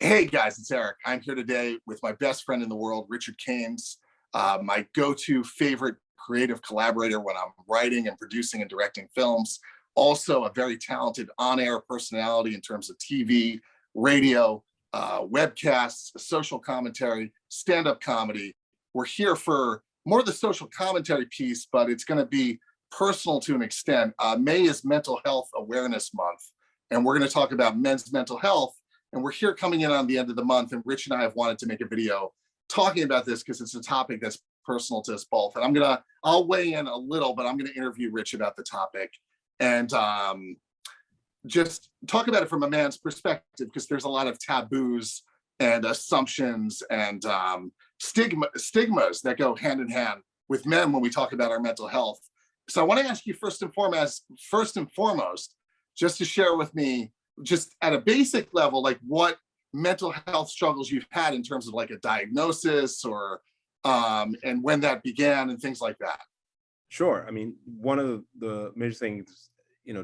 Hey guys, it's Eric. I'm here today with my best friend in the world, Richard Keynes, my go-to favorite creative collaborator when I'm writing and producing and directing films. Also, a very talented on-air personality in terms of TV, radio, webcasts, social commentary, stand-up comedy. We're here for more of the social commentary piece, but it's going to be personal to an extent. May is Mental Health Awareness Month, and we're going to talk about men's mental health, and we're here coming in on the end of the month, and Rich and I have wanted to make a video talking about this because it's a topic that's personal to us both. And I'll weigh in a little, but I'm gonna interview Rich about the topic and just talk about it from a man's perspective, because there's a lot of taboos and assumptions and stigmas that go hand in hand with men when we talk about our mental health. So I want to ask you first and foremost, just to share with me, just at a basic level, like what mental health struggles you've had in terms of like a diagnosis or and when that began and things like that. Sure. I mean, one of the major things,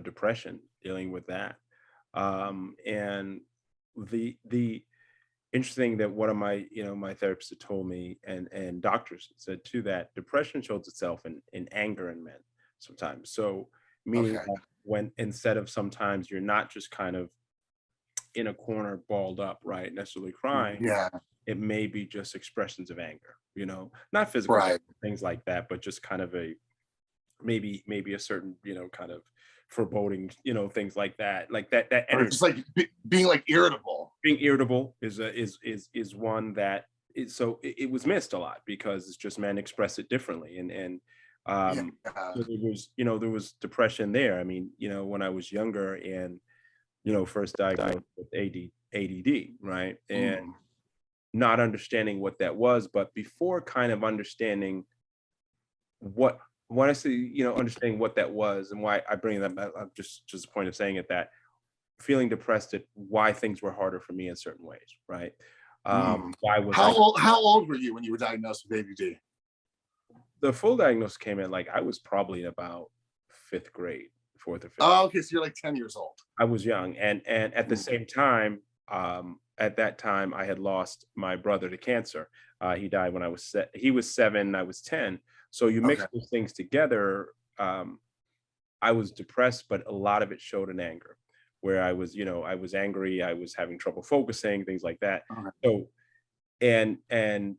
depression, dealing with that. And the interesting that one of my therapists had told me, and doctors said too, that depression shows itself in anger in men sometimes. So meaning Okay. that when instead of sometimes you're not just kind of in a corner balled up, right, necessarily crying, Yeah. it may be just expressions of anger, not physical Right. things like that, but just kind of a maybe a certain, kind of foreboding, things like that Or energy. just like being like irritable. Being irritable is one that is so it was missed a lot because it's just men express it differently. And Yeah. so there was depression there. I mean, when I was younger and first diagnosed with ADD, right? And Mm. not understanding what that was, but before kind of understanding what when I say, understanding what that was and why I bring that up, just a point of saying it, that feeling depressed at why things were harder for me in certain ways, right? Mm. Why was How I old how old were you when you were diagnosed with ADD? the full diagnosis came in like I was probably in about fifth grade, fourth or fifth. Oh, okay, so you're like 10 years old. I was young, and at the Mm. same time, at that time, I had lost my brother to cancer. He died when he was 7, I was 10. So you mix Okay. those things together. I was depressed, but a lot of it showed in anger, where I was angry, I was having trouble focusing, things like that. Okay. So and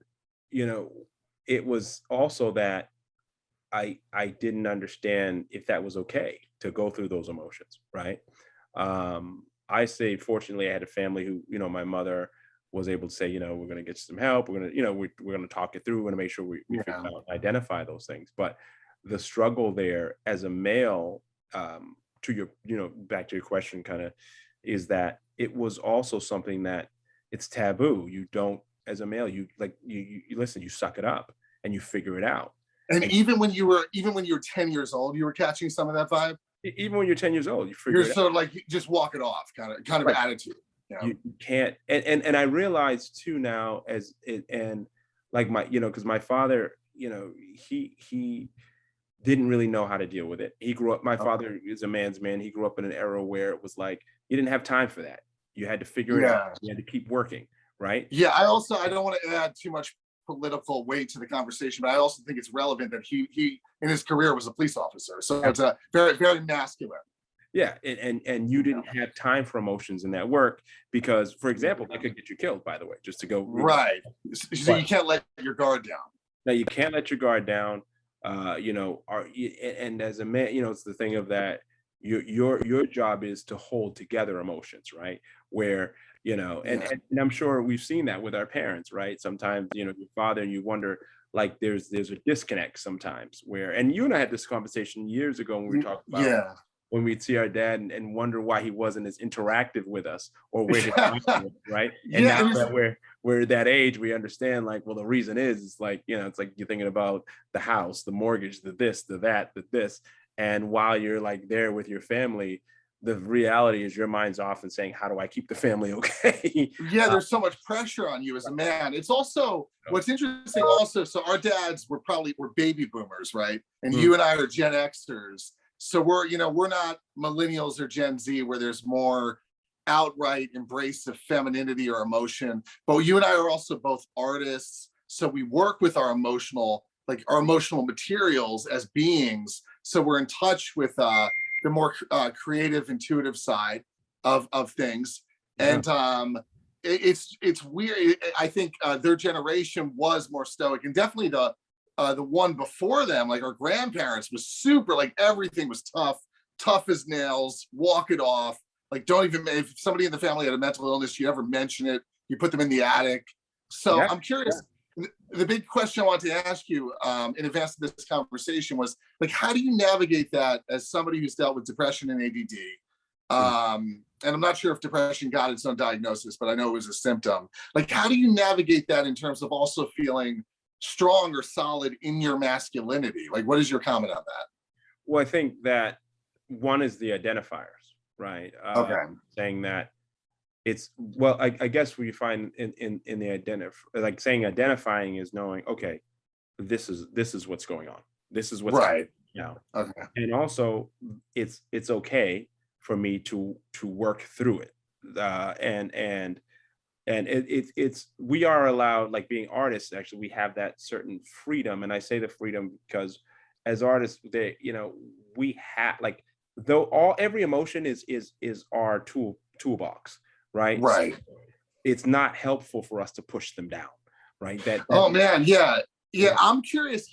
you know, it was also that I didn't understand if that was okay to go through those emotions, right? I say, fortunately, I had a family who, my mother was able to say, we're going to get you some help. We're going to, we're going to talk it through. We're going to make sure we figure Yeah. out, identify those things. But the struggle there as a male, to your, back to your question, kind of, is that it was also something that it's taboo. You don't, as a male, you like, you listen, you suck it up and you figure it out. And And even when you were 10 years old, you were catching some of that vibe? even when you're 10 years old, you You're figure it out. sort of like, just walk it off kind of Right. attitude. Yeah. You can't, and I realize too now, as it, and like my, because my father, he didn't really know how to deal with it. He grew up, my Okay. father is a man's man. He grew up in an era where it was like you didn't have time for that. You had to figure it out. Yeah. You had to keep working, right? Yeah. I don't want to add too much political weight to the conversation, but I also think it's relevant that he in his career was a police officer. So it's a very, very masculine. Yeah, and you didn't have time for emotions in that work because, for example, that could get you killed, by the way, just to go, Right. So you but can't let your guard down. now you can't let your guard down. And as a man, it's the thing of that your job is to hold together emotions, right? Where, Yeah. and I'm sure we've seen that with our parents, right? Sometimes, your father, and you wonder, like, there's a disconnect sometimes where, and you and I had this conversation years ago when we were talking about Yeah. when we'd see our dad and wonder why he wasn't as interactive with us or where his mind was, right? And Yeah. now And that we're that age, we understand, like, well, the reason is it's like, it's like you're thinking about the house, the mortgage, the this, the that, the this. And while you're like there with your family, the reality is your mind's often saying, how do I keep the family okay? yeah, uh, there's so much pressure on you as a man. It's also so, what's interesting also, so our dads were baby boomers, right? And mm, you and I are Gen Xers. So we're not millennials or Gen Z where there's more outright embrace of femininity or emotion, but you and I are also both artists. So we work with our emotional materials as beings. So we're in touch with the more creative, intuitive side of things. Yeah. And it's weird. I think their generation was more stoic, and definitely the one before them, like our grandparents, was super, like everything was tough as nails, walk it off. Like, don't even, if somebody in the family had a mental illness, you ever mention it, you put them in the attic. So Yeah. I'm curious. The big question I wanted to ask you in advance of this conversation was, like, how do you navigate that as somebody who's dealt with depression and ADD? And I'm not sure if depression got its own diagnosis, but I know it was a symptom. Like, how do you navigate that in terms of also feeling strong or solid in your masculinity? Like, what is your comment on that? Well, I think that one is the identifiers, right? Okay. Saying that it's, well, I guess what you find in the like saying identifying is knowing, okay, this is what's going on. This is what's happening Right. now. Okay. And also it's okay for me to work through it. And it's we are allowed, like being artists, actually we have that certain freedom. And I say the freedom because as artists, we have, like, though every emotion is our toolbox, right? So Right. it's not helpful for us to push them down, right? Oh man, yeah. Yeah, Yeah. I'm curious,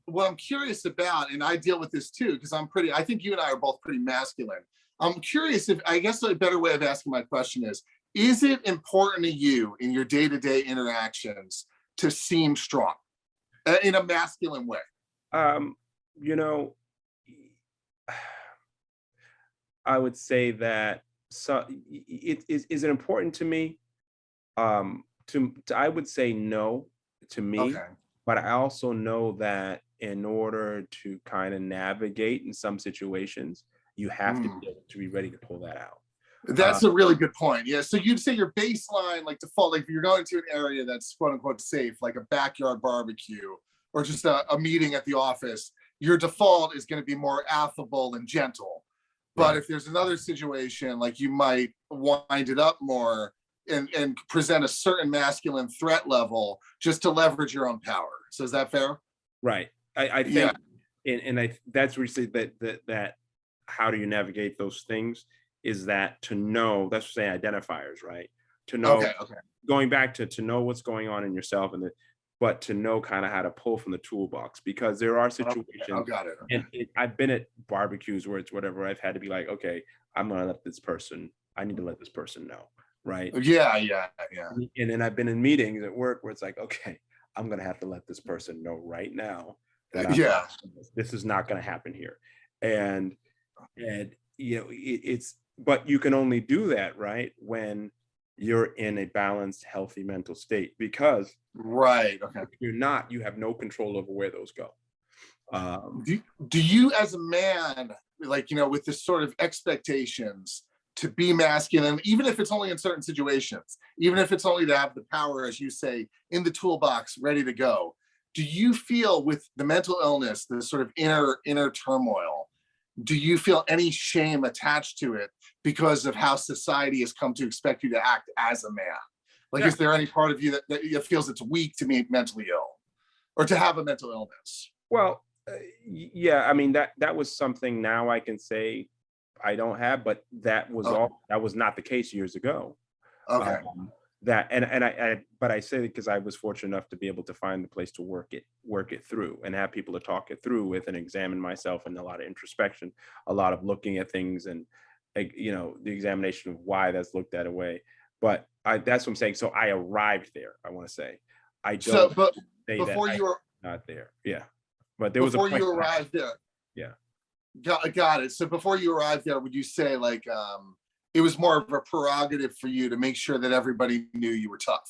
what I'm curious about, and I deal with this too, because I think you and I are both pretty masculine. I'm curious, if, I guess a better way of asking my question is it important to you in your day-to-day interactions to seem strong in a masculine way? um you know I would say that, so is it important to me? I would say no to me, Okay. but I also know that in order to kind of navigate in some situations, you have to Mm. be able to be ready to pull that out. Uh, That's a really good point. Yeah. So you'd say your baseline, like default, like if you're going to an area that's quote unquote safe, like a backyard barbecue or just a meeting at the office, your default is going to be more affable and gentle. But right. if there's another situation, like you might wind it up more and present a certain masculine threat level just to leverage your own power. So is that fair? Right. I Yeah. think, and that's where you say that how do you navigate those things, is that to know, that's what saying identifiers, right? To know, Okay. Okay. going back to know what's going on in yourself, but to know kind of how to pull from the toolbox, because there are Okay. Oh, situations, got it. Okay. and I've been at barbecues where it's whatever, I've had to be like, okay, I need to let this person know, right? Yeah. Yeah. Yeah. And then I've been in meetings at work where it's like, okay, I'm gonna have to let this person know right now that Yeah. this is not gonna happen here. And it's, but you can only do that, right, when you're in a balanced, healthy mental state, because Right. Okay. if you're not, you have no control over where those go. Um, Do you as a man, like, with this sort of expectations to be masculine, even if it's only in certain situations, even if it's only to have the power, as you say, in the toolbox ready to go, do you feel with the mental illness, the sort of inner turmoil, do you feel any shame attached to it because of how society has come to expect you to act as a man? Like, yeah. is there any part of you that feels it's weak to be mentally ill or to have a mental illness? Well, yeah. I mean, that was something now I can say I don't have, but Okay. that was not the case years ago. Okay. Um, that and but I say it because I was fortunate enough to be able to find the place to work it through and have people to talk it through with, and examine myself, and a lot of introspection, a lot of looking at things, and the examination of why that's looked at away. But that's what I'm saying. So I arrived there. I want to say I So, don't but say that before I'm you were not there. Yeah, but there was a before point. you arrived there, Yeah. got it. So before you arrived there, would you say, like, it was more of a prerogative for you to make sure that everybody knew you were tough?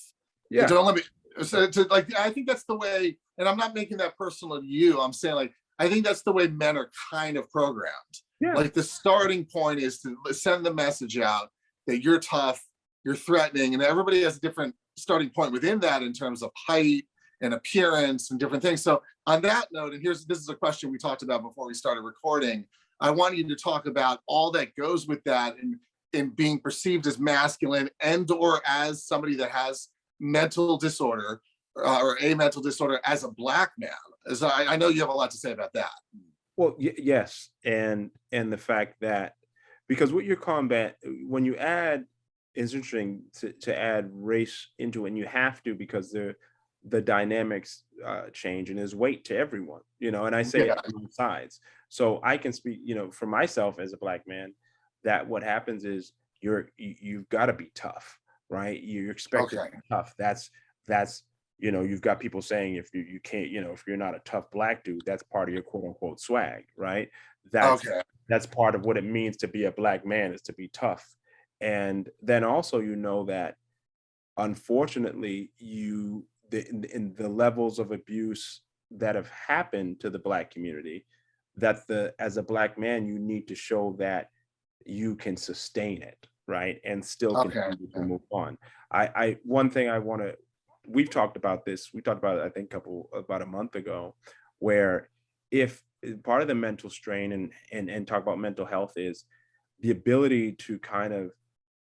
Yeah. Don't let me. So like, I think that's the way, and I'm not making that personal to you. I'm saying, like, I think that's the way men are kind of programmed. Yeah. Like, the starting point is to send the message out that you're tough, you're threatening, and everybody has a different starting point within that in terms of height and appearance and different things. So on that note, and this is a question we talked about before we started recording. I want you to talk about all that goes with that, and in being perceived as masculine and or as somebody that has mental disorder or a mental disorder as a black man? As I know you have a lot to say about that. Well, yes, and the fact that because what you're combat when you add it's interesting to add race into it, and you have to because the dynamics change and there's weight to everyone, and I say it Yeah. on both sides. So I can speak, for myself as a black man, that what happens is you've got to be tough, right? You're expected to Okay. be tough. That's you've got people saying if you can't, if you're not a tough black dude, that's part of your quote unquote swag, right? That's Okay. that's part of what it means to be a black man is to be tough. And then also that unfortunately in the levels of abuse that have happened to the black community, that the as a black man you need to show that you can sustain it, right? And still Okay. continue to move on. I one thing I want to we've talked about this. We talked about it, I think, about a month ago, where if part of the mental strain and talk about mental health is the ability to kind of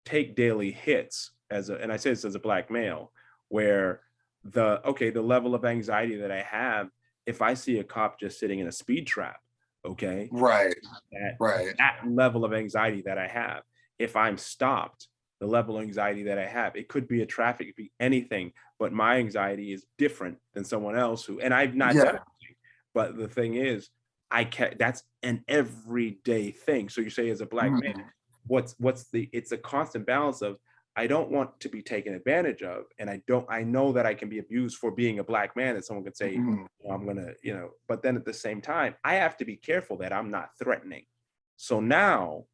take daily hits and I say this as a black male, where the level of anxiety that I have if I see a cop just sitting in a speed trap, okay, Right. that Right. that level of anxiety that I have, if I'm stopped, the level of anxiety that I have, it could be a traffic, it could be anything, but my anxiety is different than someone else and I've not done Yeah. anything. But the thing is, that's an everyday thing. So you say as a black man, Mhm. it's a constant balance of I don't want to be taken advantage of, and I know that I can be abused for being a black man, that someone could say, Mhm. I'm gonna, but then at the same time, I have to be careful that I'm not threatening. So now,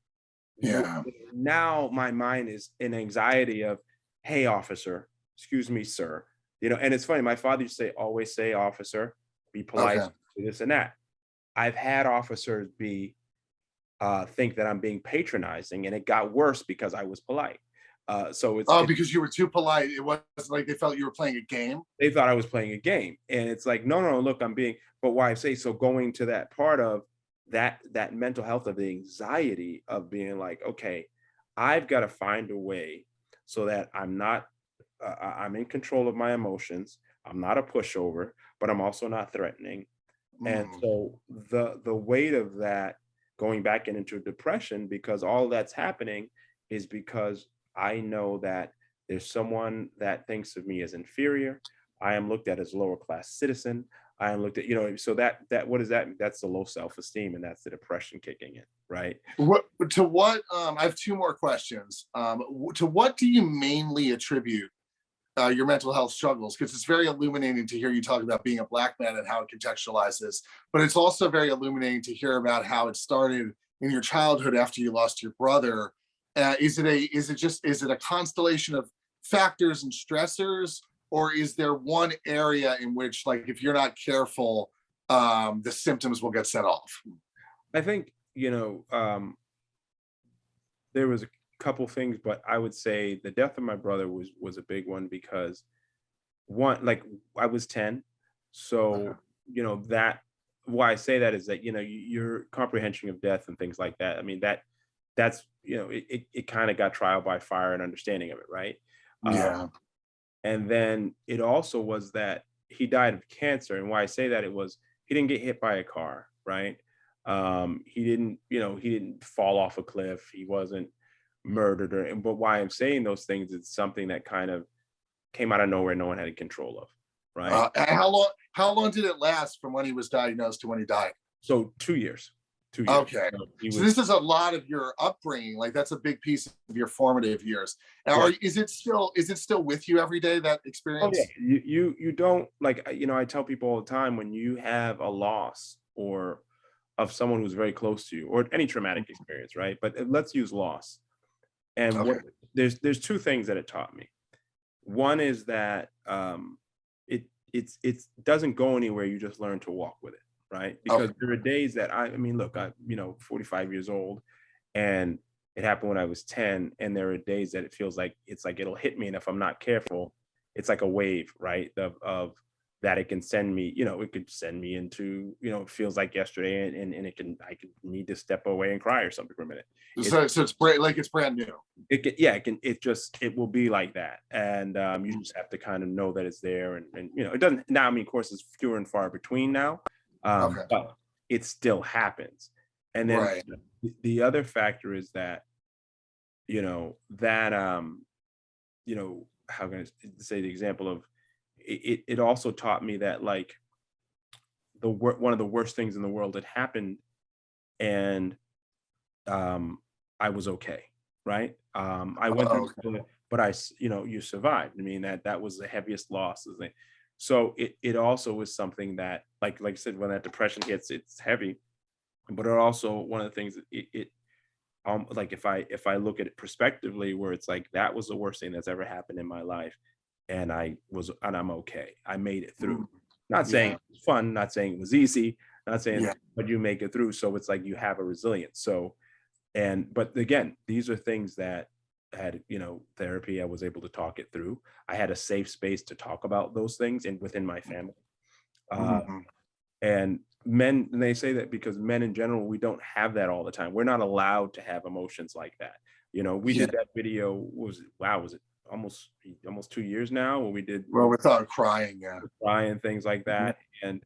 Yeah. now my mind is in anxiety of, hey, officer, excuse me, sir. And it's funny, my father used to always say, officer, be polite, Okay. this and that. I've had officers think that I'm being patronizing, and it got worse because I was polite. So Oh, because you were too polite. It was like they felt you were playing a game. they thought I was playing a game, and it's like, no, no, look, I'm being. But why I say so, going to that part of that mental health of the anxiety of being like, okay, I've got to find a way so that I'm not, I'm in control of my emotions. I'm not a pushover, but I'm also not threatening. And Mm. so the weight of that going back into depression because all that's happening is because I know that there's someone that thinks of me as inferior. I am looked at as lower class citizen. I am looked at, so that what is that? That's the low self-esteem and that's the depression kicking in, right? I have two more questions. To what do you mainly attribute your mental health struggles? Because it's very illuminating to hear you talk about being a black man and how it contextualizes, but it's also very illuminating to hear about how it started in your childhood after you lost your brother. Is it a constellation of factors and stressors, or is there one area in which, like, if you're not careful, the symptoms will get set off? I think, there was a couple things, but I would say the death of my brother was a big one because one, like I was 10. Okay. So, that why I say that is that, your comprehension of death and things like that. I mean, that's, it kind of got trial by fire and understanding of it, right? Yeah. And then it also was that he died of cancer. And why I say that it was he didn't get hit by a car, right? He didn't fall off a cliff. He wasn't murdered but why I'm saying those things, it's something that kind of came out of nowhere, no one had control of, right? How long did it last from when he was diagnosed to when he died? So 2 years, 2 years. Okay. So he So was this is a lot of your upbringing. Like, that's a big piece of your formative years. Now, yeah. is it still with you every day, that Oh yeah. experience? You don't like I tell people all the time when you have a loss or of someone who's very close to you or any traumatic experience, right? But let's use loss. And what Okay. there's two things that it taught me. One is that it doesn't go anywhere. You just learn to walk with it, right? Because Okay. there are days that I mean, look, I 45 years old, and it happened when I was 10, and there are days that it feels like it's like it'll hit me, and if I'm not careful, it's like a wave, right? Of that it can send me, it could send me into, it feels like yesterday, and I could need to step away and cry or something for a minute. It's So it's brand new. it will be like that. And you just have to kind of know that it's there, and it doesn't now, I mean, of course, it's fewer and far between now, Okay. but it still happens. And then Right. the other factor is that, that how can I say the example of it also taught me that, like, one of the worst things in the world had happened, and um I was okay, right? I went through Oh, okay. some of it, but you survived. I mean, that was the heaviest loss, isn't it? So it also was something that, like I said, when that depression hits, it's heavy, but it also, one of the things, like, if I look at it prospectively, where it's like that was the worst thing that's ever happened in my life, and I'm okay. I made it through. Mm, Not saying yeah. it was fun, not saying it was easy, not saying, Yeah. but you make it through. So it's like you have a resilience. So, but again, these are things that had, therapy, I was able to talk it through. I had a safe space to talk about those things, and within my family. Uh, Mhm. and men, and they say that because men in general, we don't have that all the time. We're not allowed to have emotions like that. We Yeah. did that video, was it almost 2 years now, where we did Well, without crying, yeah. cry and things like Mhm. that. And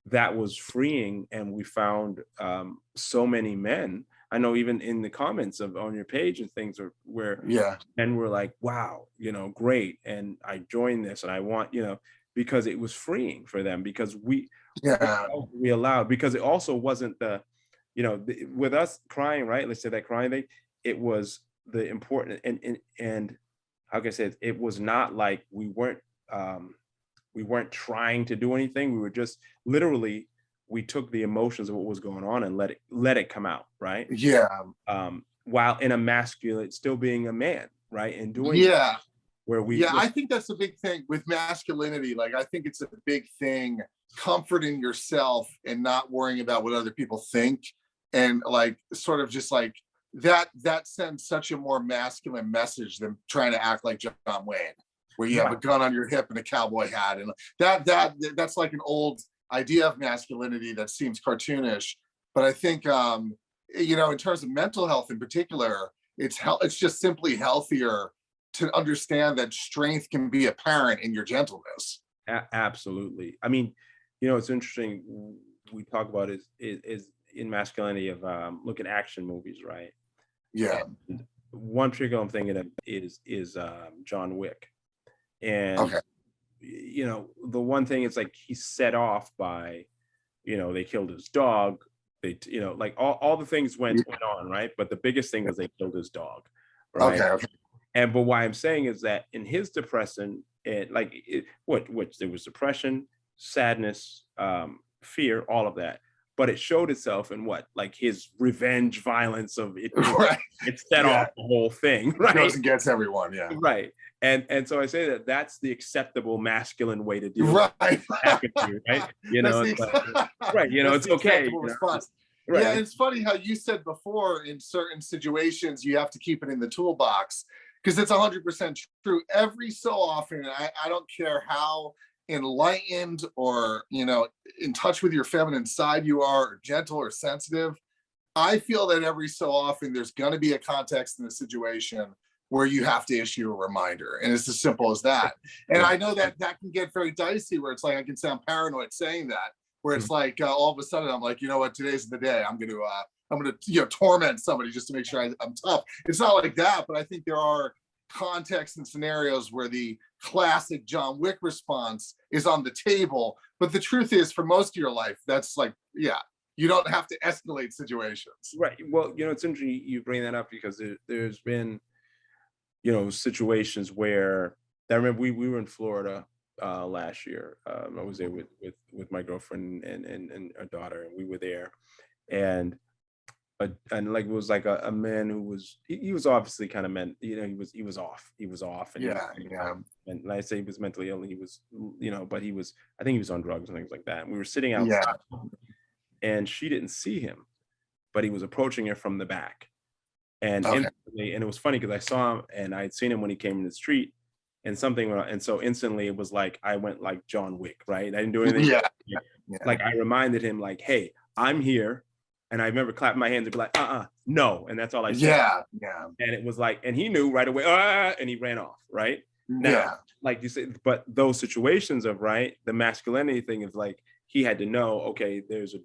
that was freeing. And we found so many men. I know, even in the comments of on your page and things, where Yeah. men were like, wow, great. And I joined this, and I want, because it was freeing for them, because Yeah. we allowed, because it also wasn't with us crying, right? Let's say that crying thing, it was the important, and how can I say it? It was not like we weren't trying to do anything. We were just literally, we took the emotions of what was going on and let it come out, right? Yeah. While in a masculine, still being a man, right? And doing that, Yeah. where we Yeah, I think that's a big thing with masculinity. Like, I think it's a big thing, comforting yourself and not worrying about what other people think. And like, sort of just like that sends such a more masculine message than trying to act like John Wayne, where you have a right, gun on your hip and a cowboy hat. And that's like an old idea of masculinity that seems cartoonish. But I think in terms of mental health in particular, it's just simply healthier to understand that strength can be apparent in your gentleness. absolutely. I mean, it's interesting. We talk about is in masculinity of look at action movies, right? Yeah. And one particular I'm thinking of is John Wick. And Okay. the one thing is, like, he's set off by, they killed his dog. Like, all the things went on, right? But the biggest thing was they killed his dog, right? Okay. Okay. And but why I'm saying is that in his depression, which there was depression, sadness, fear, all of that. But it showed itself in what, like, his revenge violence of it. Right. It set Yeah. off the whole thing, It goes right? and gets everyone. Yeah. Right. And so I say that that's the acceptable masculine way to deal with Right. apathy, right? That's It's the like, right, that's it's the okay, acceptable response. right. Yeah, it's funny how you said before, in certain situations you have to keep it in the toolbox, because it's 100% true. Every so often, I don't care how enlightened or in touch with your feminine side you are, or gentle or sensitive. I feel that every so often there's going to be a context in the situation where you have to issue a reminder, and it's as simple as that. And Yeah. I know that that can get very dicey, where it's like I can sound paranoid saying that, where Mhm. it's like all of a sudden I'm like, you know what, today's the day. I'm gonna torment somebody just to make sure I'm tough. It's not like that, but I think there are contexts and scenarios where the classic John Wick response is on the table. But the truth is, for most of your life, that's like, yeah, you don't have to escalate situations. Right. Well, it's interesting you bring that up, because there's been, situations where I remember we were in Florida last year. I was there with my girlfriend and our daughter, and we were there. And like, it was like a man who was, he was obviously kind of meant, he was off, and he was, Yeah, yeah, and I say he was mentally ill, and he was, but he was, I think he was on drugs and things like that. And we were sitting outside, yeah. and she didn't see him, but he was approaching her from the back. And Okay. instantly, and it was funny because I saw him, and I had seen him when he came in the street, and something, and so instantly it was like I went like John Wick, right? I didn't do anything. Yeah. Yeah. Like I reminded him, like, hey, I'm here. And I remember clapping my hands and be like, no. And that's all I said. Yeah. Yeah. And it was like, and he knew right away, and he ran off, right? Now, Yeah. like you said, but those situations of, right, the masculinity thing is like, he had to know, okay, there's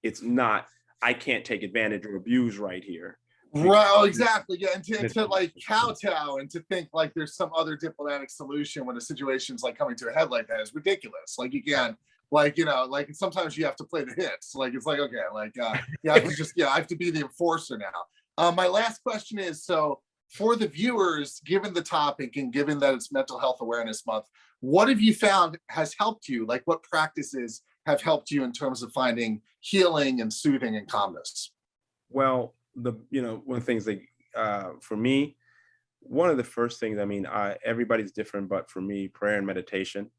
it's not, I can't take advantage or abuse right here. Right. Oh, exactly. Yeah. And to like kowtow and to think like there's some other diplomatic solution when a situation's like coming to a head like that is ridiculous. Like you can't, like, like sometimes you have to play the hits. Like it's like, okay, like yeah, I have to be the enforcer now. My last question is, so for the viewers, given the topic and given that it's Mental Health Awareness Month, what have you found has helped you? Like what practices have helped you in terms of finding healing and soothing and calmness? Well, one of the things that, for me, one of the first things, I mean, everybody's different, but for me, prayer and meditation,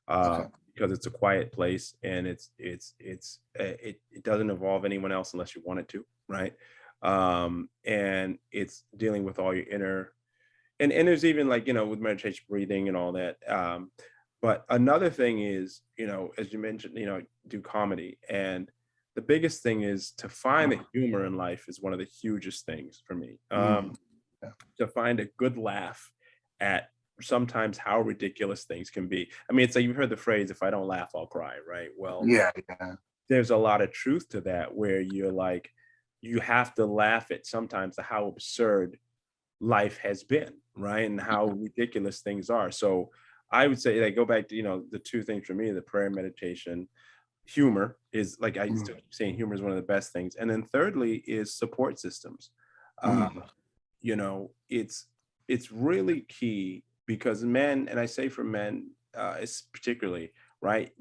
Okay. because it's a quiet place, and it doesn't involve anyone else unless you want it to, right? And it's dealing with all your inner, and there's even like, with meditation, breathing and all that. But another thing is, as you mentioned, do comedy. And the biggest thing is to find the humor in life is one of the hugest things for me. Mm. Yeah. To find a good laugh at sometimes how ridiculous things can be. I mean, it's like you've heard the phrase, if I don't laugh, I'll cry, right? Well, Yeah. Yeah. there's a lot of truth to that, where you're like, you have to laugh at sometimes how absurd life has been, right? And how ridiculous things are. So I would say, like, go back to, the two things for me, the prayer and meditation. Humor is, like, I Mm. still keep saying, humor is one of the best things. And then thirdly is support systems. Uh, Mm. it's really key, because men, and I say for men, it's particularly, right,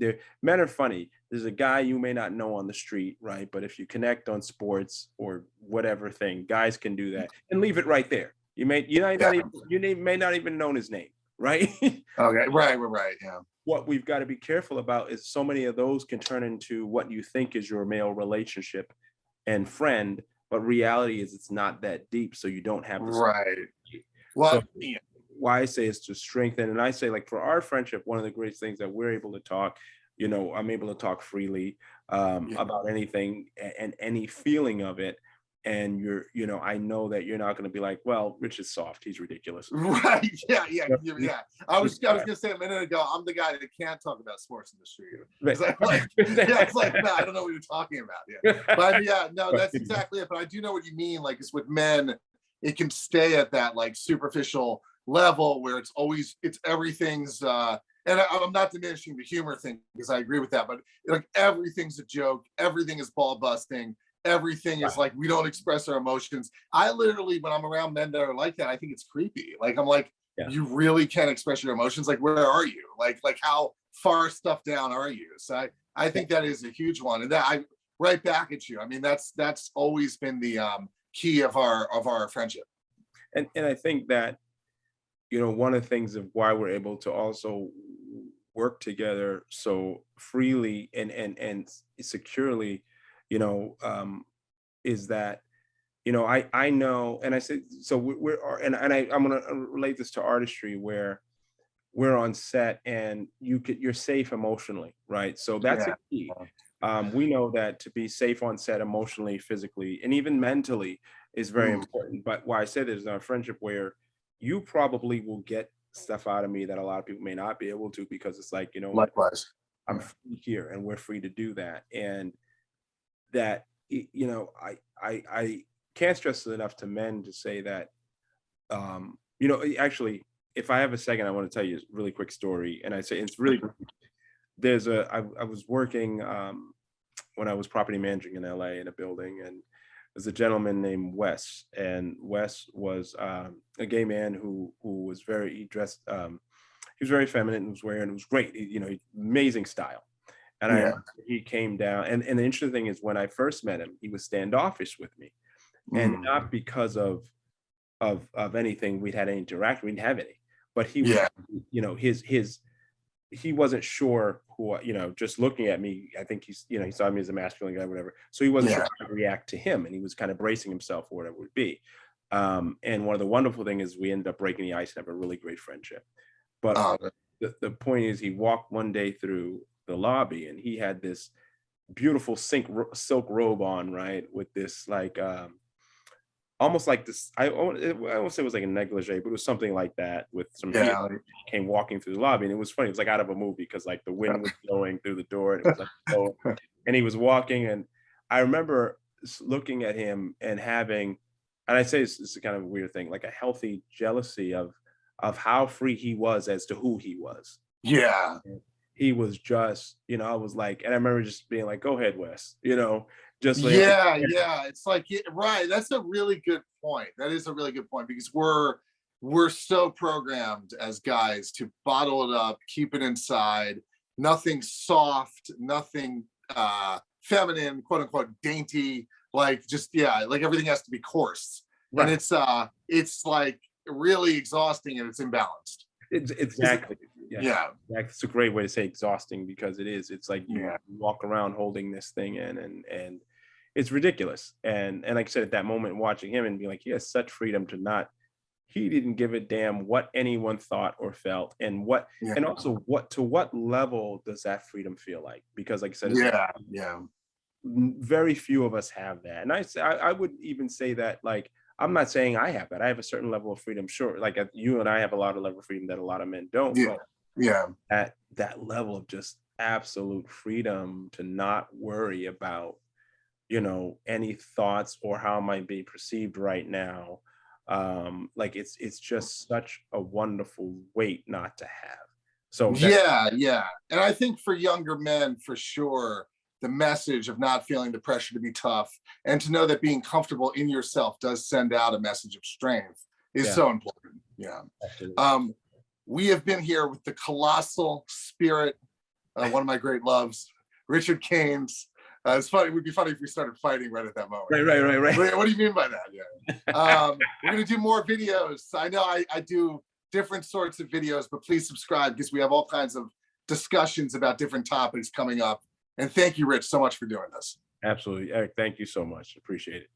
men are funny. There's a guy you may not know on the street, right, but if you connect on sports or whatever thing, guys can do that and leave it right there. Yeah. May not even know his name, right? Okay. Right. Yeah. What we've got to be careful about is so many of those can turn into what you think is your male relationship and friend, but reality is it's not that deep, so you don't have to. Right. So Well, yeah. why I say is to strengthen, and I say, like, for our friendship, one of the great things that we're able to talk, I'm able to talk freely, Yeah. about anything and any feeling of it. And I know that you're not going to be like, well, Rich is soft, he's ridiculous. Right. Yeah. Yeah. Yep. Yeah. I was gonna say a minute ago, I'm the guy that can't talk about sports in the street. Right. It's like, yeah, it's like, no, I don't know what you're talking about. Yeah. But yeah, no, that's exactly it. But I do know what you mean. Like it's with men, it can stay at that like superficial level where it's everything's and I'm not diminishing the humor thing because I agree with that, but like everything's a joke, everything is ball busting, everything is like we don't express our emotions. I literally, when I'm around men that are like that, I think it's creepy. Like I'm like, Yeah. you really can't express your emotions. Like, where are you? Like how far stuff down are you? So I think that is a huge one. And that I right back at you. I mean, that's always been the key of our friendship. And I think that, one of the things of why we're able to also work together so freely and securely, you know, um, is that, I know, and I said, so I'm gonna relate this to artistry, where we're on set and you're safe emotionally, right? So that's a Yeah. key. We know that to be safe on set emotionally, physically, and even mentally is very Mm, important. But why I say there's a friendship where you probably will get stuff out of me that a lot of people may not be able to, because it's like, what, likewise. I'm Yeah. free here and we're free to do that. And that, I can't stress it enough to men to say that, actually, if I have a second, I want to tell you a really quick story. And I say it's really, I was working, when I was property managing in LA in a building, and there's a gentleman named Wes, and Wes was, a gay man who was he dressed, he was very feminine and was wearing, it was great, amazing style. And I Yeah. remember he came down, and the interesting thing is, when I first met him, he was standoffish with me, and Mm, not because of anything we'd had any interaction, we didn't have any, but he was, yeah. his he wasn't sure who, just looking at me, I think he saw me as a masculine guy, whatever. So he wasn't sure Yeah. how to react to him, and he was kind of bracing himself for whatever it would be. And one of the wonderful things is we ended up breaking the ice and have a really great friendship. But Uh, the point is, he walked one day through the lobby, and he had this beautiful silk robe on, right, with this like almost like this. I won't say it was like a negligee, but it was something like that with some heels. yeah, He came walking through the lobby, and it was funny. It was like out of a movie because like the wind was blowing through the door, and it was like blowing, and he was walking, and I remember looking at him and having, and I say it's a kind of a weird thing, like a healthy jealousy of how free he was as to who he was. yeah, He was just, I was like, and I remember just being like, "Go ahead, Wes," just like, yeah. It's like, right. That's a really good point. That is a really good point because we're so programmed as guys to bottle it up, keep it inside, nothing soft, nothing feminine, quote unquote, dainty, like just, yeah, like everything has to be coarse. And right, it's like really exhausting and it's imbalanced. exactly, yeah. Yeah, That's a great way to say exhausting because it is. It's like you yeah, walk around holding this thing in, and it's ridiculous. And like I said, at that moment, watching him and being like, he has such freedom to not. He didn't give a damn what anyone thought or felt, yeah, and also what level does that freedom feel like? Because, like I said, yeah, yeah, very few of us have that. And I would even say that, like, I'm not saying I have that. I have a certain level of freedom, sure. Like you and I have a lot of level of freedom that a lot of men don't, yeah, but yeah, at that level of just absolute freedom to not worry about, any thoughts or how it might be perceived right now. Like it's just such a wonderful weight not to have. So that yeah. And I think for younger men, for sure, the message of not feeling the pressure to be tough and to know that being comfortable in yourself does send out a message of strength is yeah, so important. Yeah. absolutely. Um, we have been here with the colossal spirit, one of my great loves, Richard Keynes. It's funny. It would be funny if we started fighting right at that moment. Right. What do you mean by that? Yeah. We're going to do more videos. I know I do different sorts of videos, but please subscribe because we have all kinds of discussions about different topics coming up. And thank you, Rich, so much for doing this. Absolutely. Eric, thank you so much. Appreciate it.